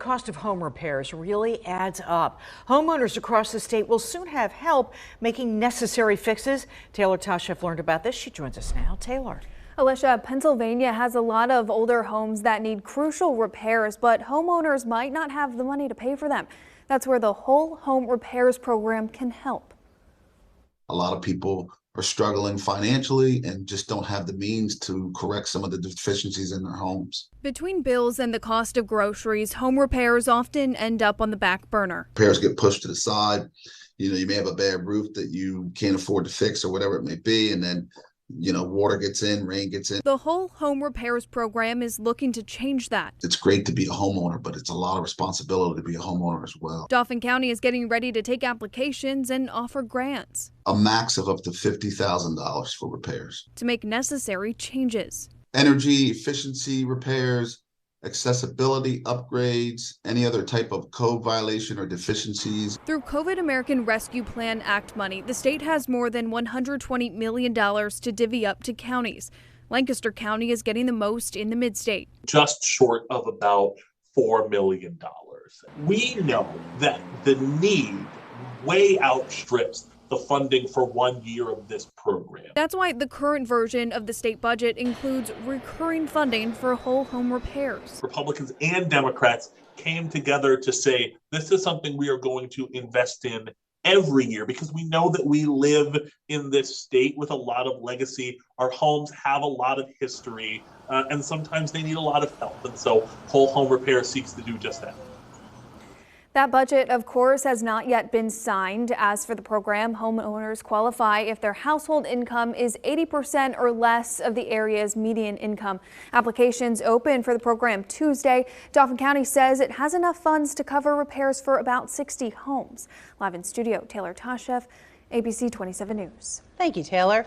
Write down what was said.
cost of home repairs really adds up. Homeowners across the state will soon have help making necessary fixes. Taylor Tashef learned about this. She joins us now. Taylor. Alicia, Pennsylvania has a lot of older homes that need crucial repairs, but homeowners might not have the money to pay for them. That's where the Whole Home Repairs program can help. A lot of people are struggling financially and just don't have the means to correct some of the deficiencies in their homes. Between bills and the cost of groceries, home repairs often end up on the back burner. Repairs get pushed to the side. You may have a bad roof that you can't afford to fix or whatever it may be, and then water gets in, rain gets in. The Whole Home Repairs program is looking to change that. It's great to be a homeowner, but it's a lot of responsibility to be a homeowner as well. Dauphin County is getting ready to take applications and offer grants. A max of up to $50,000 for repairs. To make necessary changes. Energy efficiency repairs, accessibility upgrades, any other type of code violation or deficiencies. Through COVID American Rescue Plan Act money, the state has more than $120 million to divvy up to counties. Lancaster County is getting the most in the Midstate. Just short of about $4 million. We know that the need way outstrips the funding for 1 year of this program. That's why the current version of the state budget includes recurring funding for whole home repairs. Republicans and Democrats came together to say this is something we are going to invest in every year because we know that we live in this state with a lot of legacy. Our homes have a lot of history, and sometimes they need a lot of help. And so Whole Home Repair seeks to do just that. That budget, of course, has not yet been signed. As for the program, homeowners qualify if their household income is 80% or less of the area's median income. Applications open for the program Tuesday. Dauphin County says it has enough funds to cover repairs for about 60 homes. Live in studio, Taylor Tashef, ABC 27 News. Thank you, Taylor.